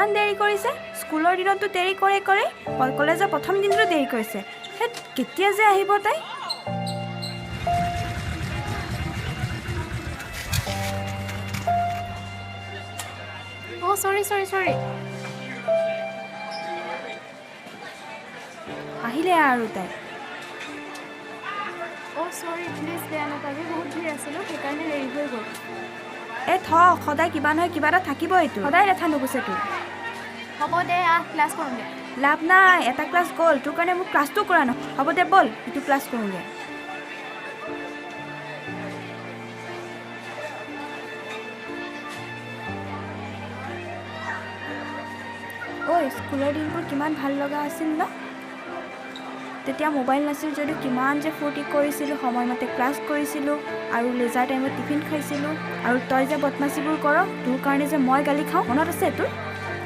ইমান দেৰি কৰিছে স্কুলৰ দিনতো দেৰি কৰে কলেজৰ প্ৰথম দিনতো দেৰি কৰিছে কেতিয়া যে আহিব তাই সৰি আহিলে আৰু তাই সৰি প্লিজ বেয়া নাপাবি বহুত ভিৰ আছিলোঁ সেইকাৰণে দেৰি হৈ গ'ল সদায় কিবা নহয় কিবা এটা থাকিব এইটো সদায় লেঠা নুগুছে তোৰ হ'ব দে ক্লাছ কৰোঁগৈ লাভ নাই এটা ক্লাছ গ'ল তোৰ কাৰণে মোক ক্লাছটো কৰা নহয় হ'ব দে ব'ল ইটো ক্লাছ কৰোঁগৈ স্কুলৰ দিনবোৰ কিমান ভাল লগা আছিল ন তেতিয়া মোবাইল নাছিল যদিও কিমান যে ফূৰ্তি কৰিছিলোঁ সময়মতে ক্লাছ কৰিছিলোঁ আৰু লেজাৰ টাইমত টিফিন খাইছিলোঁ আৰু তই যে বদমাচিবোৰ কৰ তোৰ কাৰণে যে মই গালি খাওঁ মনত আছে তোৰ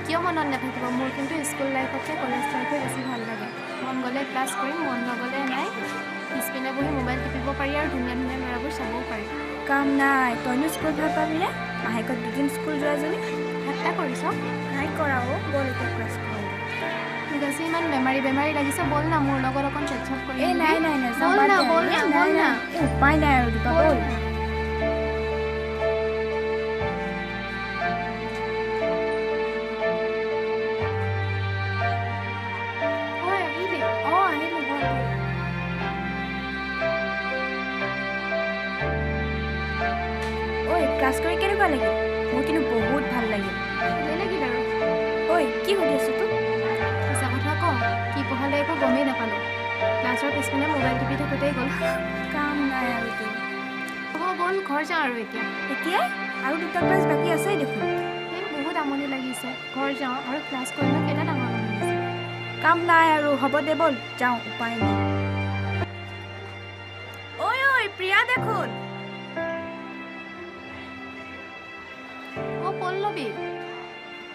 কিয় মনত নাথাকিব মোৰ কিন্তু স্কুল লাইফতকৈ কলেজ লাইফে বেছি ভাল লাগে মন গ'লে ক্লাছ কৰিম মন নগ'লে নাই পিছপিনে বহি মোবাইল টিপিব পাৰি আৰু ধুনীয়া ধুনীয়া ল'ৰাবোৰ চাবও পাৰি কাম নাই তইনো স্কুল ভাল পাবিনে মাহেকত দুদিন স্কুল যোৱাজনী ঠাট্টা কৰিছ নাই কৰা ব'ল এতিয়া ক্লাছ কৰোঁ বেছি ইমান বেমাৰী লাগিছে ব'ল না মোৰ লগত অকণ চেট কৰি নাই উপায় নাই আৰু দীপা ব'ল ক্লাছ কৰি কেনেকুৱা লাগিল মোৰ কিন্তু বহুত ভাল লাগিল আৰু কি সুধি আছোঁ তোক সঁচা কথা কওঁ কি পঢ়ালে একো গমেই নাপালোঁ ক্লাছৰ পিছপিনে মোবাইল টিপি থাকোঁতেই গ'ল কাম নাই আৰু তোৰ হ'ব ব'ল ঘৰ যাওঁ আৰু এতিয়া আৰু দুটা ক্লাছ বাকী আছেই দেখোন বহুত আমনি লাগিছে ঘৰ যাওঁ আৰু ক্লাছ কৰিলে কেইটা ডাঙৰ লাগিছে কাম নাই আৰু হ'ব দে ব'ল যাওঁ উপায় নাই ঐ প্ৰিয়া দেখোন পল্লৱী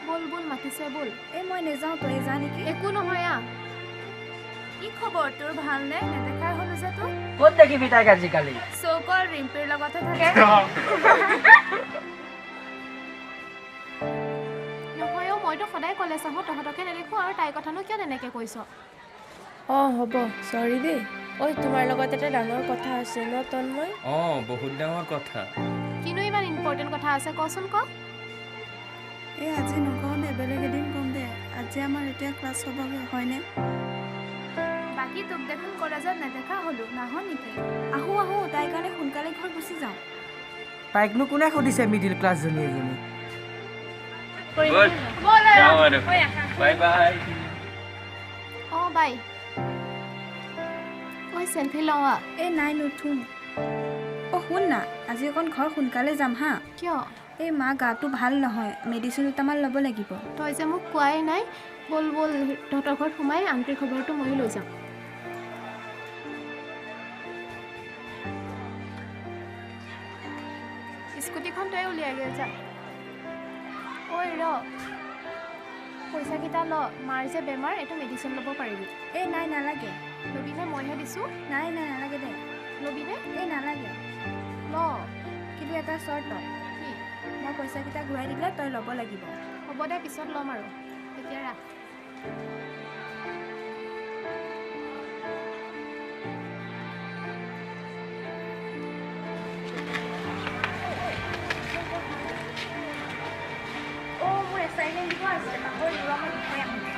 ব'ল মাতিছে ব'ল মই নেযাওঁ তই যা নেকি একো নহয় কি খবৰ তোৰ ভালনে নেদেখাই হ'লো যে তোৰ ক'ত দেখিবি তাইক আজিকালি চৌকৰ ৰিম্পিৰ লগতে থাকে নহয় মইতো সদায় কলেজ আহোঁ তহঁতকে নেদেখোঁ আৰু তাইৰ কথানো কিয় তেনেকৈ কৈছ হ'ব চৰি দেই তোমাৰ লগত এটা ডাঙৰ কথা আছে ন তন্ময় বহুত ডাঙৰ কথা কিনো ইমান ইম্পৰ্টেণ্ট কথা আছে কচোন ক আজি নকওঁ দে বেলেগ এদিন ক'ম দে আজি আমাৰ এতিয়া ক্লাছ হ'বগৈ হয়নে বাকী তোক দেখোন কলেজত নেদেখা হ'লো নাহ নেকি আহোঁ তাইৰ কাৰণে সোনকালে ঘৰ গুচি যাওঁ তাইকনো কোনে সুধিছে মিডিল ক্লাছজনী এজনী বাই চেল্ফি লওঁ নাই নুঠো শুন না আজি অকণ ঘৰ সোনকালে যাম হা কিয় মা গাটো ভাল নহয় মেডিচিন দুটামান ল'ব লাগিব তই যে মোক কোৱাই নাই ব'ল তহঁতৰ ঘৰত সোমাই আন্টিৰ খবৰটো ময়ো লৈ যাম স্কুটিখন তই উলিয়াই গৈ যা পইচাকেইটা ল মাৰ যে বেমাৰ এইটো মেডিচিন ল'ব পাৰিবি নাই নালাগে ল'বিনে মইহে দিছোঁ নাই নালাগে দে ল'বিনে নালাগে ল কিন্তু এটা চৰ্ত মই পইচাকেইটা ঘূৰাই দিলে তই ল'ব লাগিব হ'ব দে পিছত ল'ম আৰু এতিয়া ৰাখ মোৰ এছাইনমেণ্ট দিব আছে পাহৰি যোৱা মই লিখাই আহোঁ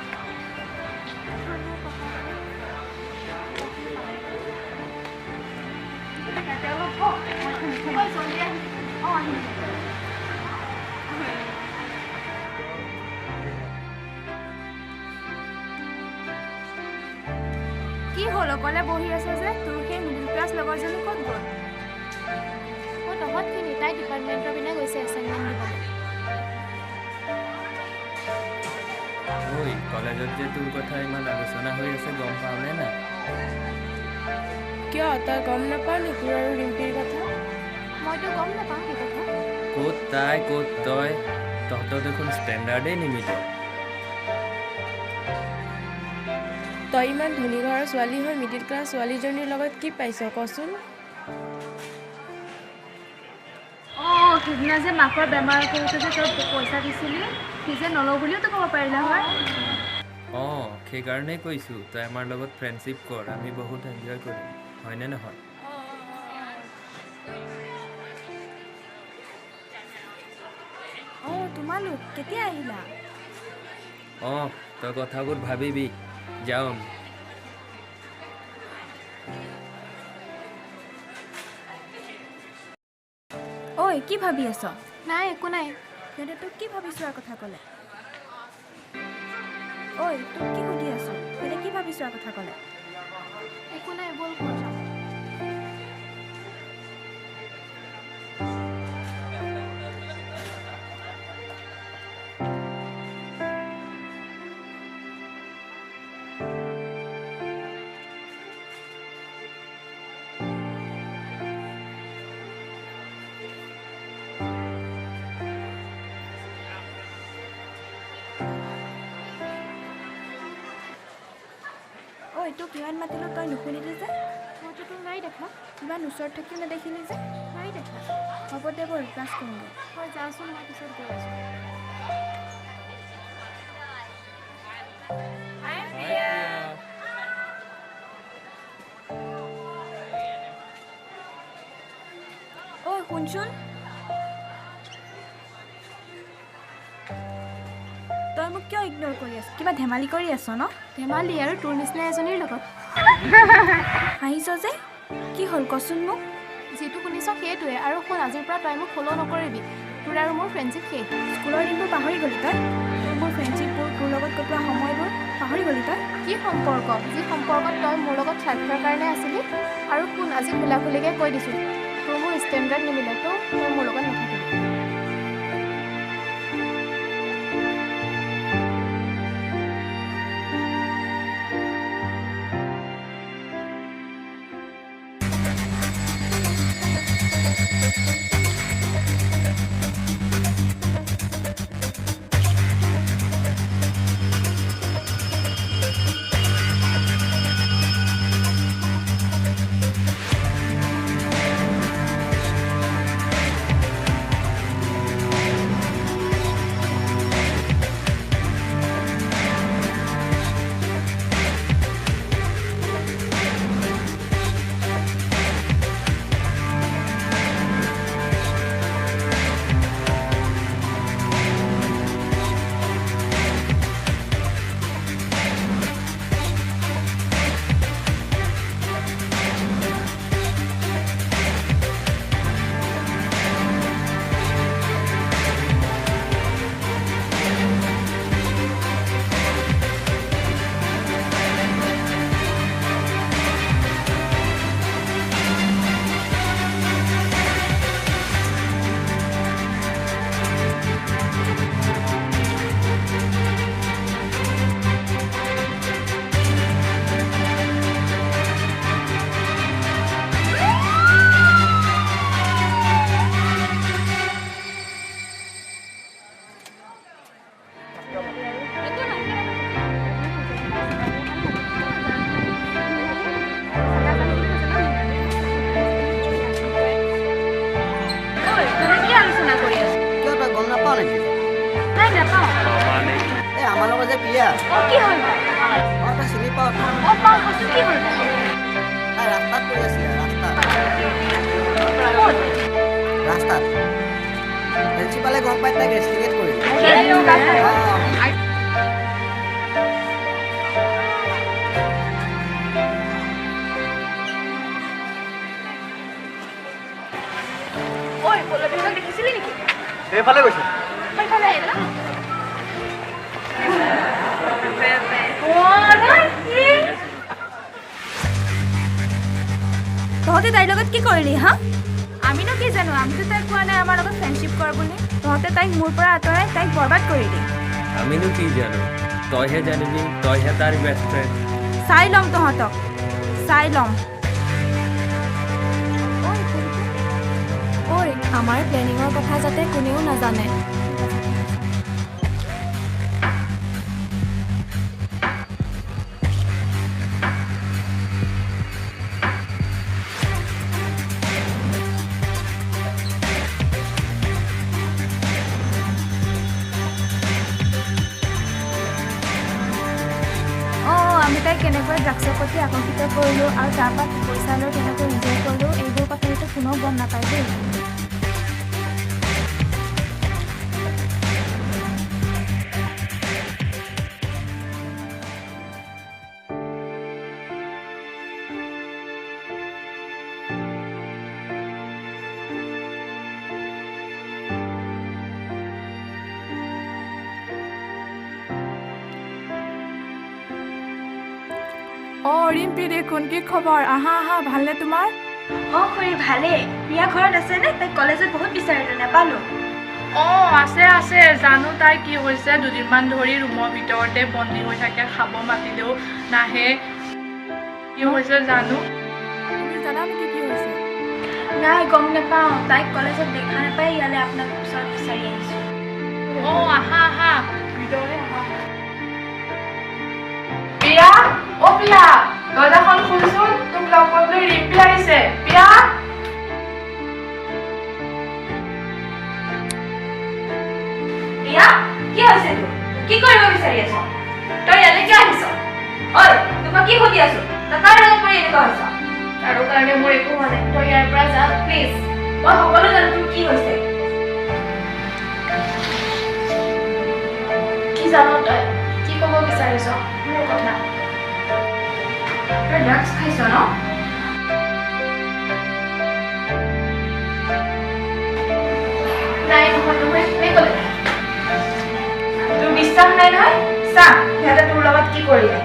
কি হ'ল অকলে বহি আছে যে তোৰ সেই মিডিল ক্লাছ লগৰজনী ক'ত গ'ল তহঁতখিনি তাই ডিপাৰ্টমেণ্টৰ পিনে গৈছে এছাইনমেণ্ট দিবলৈ কলেজত যে তোৰ কথা ইমান আলোচনা হৈ আছে গম পাওঁনে না কিয় তই গম নাপাৱ নি তোৰ আৰু ৰিম্পিৰ কথা মইতো গম নাপাওঁ কি কথা ক'ত তাই ক'ত তই তহঁতৰ দেখোন ষ্টেণ্ডাৰ্ডেই নিমিলে তই ইমান ধনী ঘৰৰ ছোৱালী হৈ মিডিল ক্লাছ ছোৱালীজনীৰ লগত কি পাইছ কচোন সিদিনা যে মাকৰ বেমাৰ কৰোঁতে যে তই পইচা দিছিলি সি যে নলওঁ বুলিও তই ক'ব পাৰিলে হয় অঁ সেইকাৰণেই কৈছোঁ তই আমাৰ লগত ফ্ৰেণ্ডশ্বিপ কৰ আমি বহুত এনজয় কৰিম হয়নে নহয় অঁ তোমালোক কেতিয়া আহিলা অঁ তই কথাবোৰ ভাবিবি যাওঁ আমি ঐ কি ভাবি আছ নাই একো নাই সিহঁতে তোক কি ভাবি চোৱাৰ কথা ক'লে ঐ তোক কি সুধি আছো সিহঁতে কি ভাবি চোৱাৰ কথা ক'লে একো নাই ব'ল ঘৰ যাওঁ ঐ তোক কিমান মাতিলোঁ তই নুশুনিলি যে মইতো তোৰ নাই দেখা ইমান ওচৰত থাকিও নেদেখিলি যে নাই দেখা হ'ব দে ব'ল ক্লাছ কৰোঁগৈ তই যাচোন মই পিছত গৈ আছোঁ ঐ শুনচোন তই মোক কিয় ইগন'ৰ কৰি আছ কিবা ধেমালি কৰি আছ ন ধেমালি আৰু তোৰ নিচিনা এজনীৰ লগত হাঁহিছ যে কি হ'ল কচোন মোক যিটো শুনিছ সেইটোৱে আৰু শুন আজিৰ পৰা তই মোক ফ'ল' নকৰিবি তোৰ আৰু মোৰ ফ্ৰেণ্ডশ্বিপ শেষ স্কুলৰ দিনবোৰ পাহৰি গ'লি তই মোৰ ফ্ৰেণ্ডশ্বিপবোৰ তোৰ লগত কটোৱা সময়বোৰ পাহৰি গ'লি তই কি সম্পৰ্ক যি সম্পৰ্কত তই মোৰ লগত স্বাৰ্থৰ কাৰণে আছিলি আৰু শুন আজি খোলা খুলিকৈ কৈ দিছোঁ তোৰ মোৰ ষ্টেণ্ডাৰ্ড নিমিলে তো তই মোৰ লগত নাথাকিবি বিয়া কি হ'ল তই চিনি পাওঁ পাওঁ কৈছোঁ কি হ'ল তাই ৰাস্তাত পৰি আছিলে ৰাস্তাত প্ৰিন্সিপালে গম পাই তাইক ৰেষ্টিকেট কৰিলে দেখিছিলি নেকি সেইফালে গৈছে তহঁতে তাইৰ লগত কি কৰিলি হা আমিনো কি জানো আমিতো তাইক কোৱা নাই আমাৰ লগত ফ্ৰেণ্ডশ্বিপ কৰ বুলি তহঁতে তাইক মোৰ পৰা আঁতৰাই তাইক বৰবাদ কৰিলি আমিনো কি জানো তইহে জানিবি তইহে তাৰ বেষ্ট ফ্ৰেণ্ড চাই ল'ম তহঁতক চাই ল'ম ঐ আমাৰ প্লেনিঙৰ কথা যাতে কোনেও নাজানে আমি তাইক কেনেকৈ ড্ৰাগছৰ প্ৰতি আকৰ্ষিত কৰিলোঁ আৰু তাৰপৰা পইচা লৈ কেনেকৈ এনজয় কৰিলোঁ এইবোৰ কথা কিন্তু কোনেও গম নাপায় দেই। অঁ ৰিম্পী দেখোন কি খবৰ? আহা আহা, ভালনে তোমাৰ? অঁ খুৰী ভালেই। প্ৰিয়া ঘৰত আছেনে? তাইক কলেজত বহুত বিচাৰিলোঁ, নাপালোঁ। অঁ আছে আছে, জানো তাই কি হৈছে, দুদিনমান ধৰি ৰুমৰ ভিতৰতে বন্দী হৈ থাকে, খাব মাতিলেও নাহে। কি হৈছে জানো? তুমি জানা নেকি কি হৈছে? নাই গম নাপাওঁ, তাইক কলেজত দেখা নাপায় ইয়ালৈ আপোনাক ওচৰত বিচাৰি আহিছোঁ। অঁ আহা আহা, ভিতৰলৈ আহা। প্ৰিয়া, অ' প্ৰিয়া, দৰ্জাখন খুলচোন, তোক লগ কৰিবলৈ ৰিম্পী আহিছে। প্ৰিয়া! প্ৰিয়া, কি হৈছে তোৰ? কি কৰিব বিচাৰি আছ? তই ইয়ালৈ কিয় আহিছ? ঐ, তোমাক কি সুধি আছো? তই কাৰ লগত পৰি এনেকুৱা হৈছ? আৰু কাৰণে মোৰ একো হোৱা নাই, তই ইয়াৰ পৰা যা প্লিজ। মই সকলো জানো তোৰ কি হৈছে। কি জান তই? কি ক'ব বিচাৰিছ মোৰ কথা? তই ড্ৰাগছ খাইছ ন? নাই নহয় নহয়, কোনে ক'লে? তোৰ বিশ্বাস নাই নহয়? চা, সিহঁতে তোৰ লগত কি কৰিলে।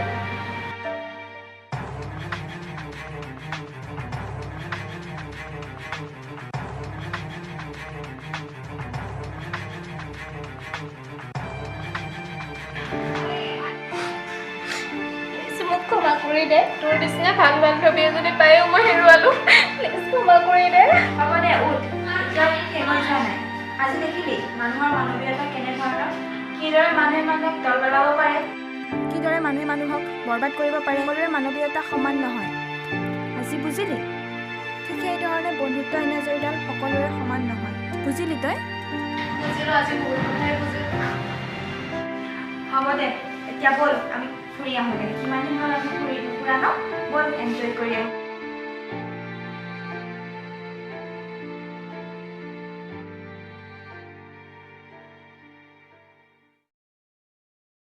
মোক ক্ষমা কৰি দে, তোৰ নিচিনা ভাল বান্ধৱী এজনী পায়ো মই হেৰুৱালোঁ। প্লিজ ক্ষমা কৰি দে। হ'ব দে, উঠ। এতিয়াও শেষ হৈ যোৱা নাই। আজি দেখিলি মানুহৰ মানৱীয়তা কেনেধৰণৰ, কিদৰে মানুহে মানুহক তল পেলাব পাৰে, কিদৰে মানুহে মানুহক বৰবাদ কৰিব পাৰে। সকলোৰে মানৱীয়তা সমান নহয়। আজি বুজিলি? ঠিক সেইধৰণে বন্ধুত্ব এনাজৰীডাল সকলোৰে সমান নহয়। বুজিলি তই? বুজিলোঁ, আজি বহুত কথাই বুজিলোঁ। হ'ব দে, এতিয়া ব'ল আমি ফুৰি আহোঁগৈ। কিমান দিন হ'ল আমি ফুৰা ন? ব'ল এনজয় কৰি আহোঁ।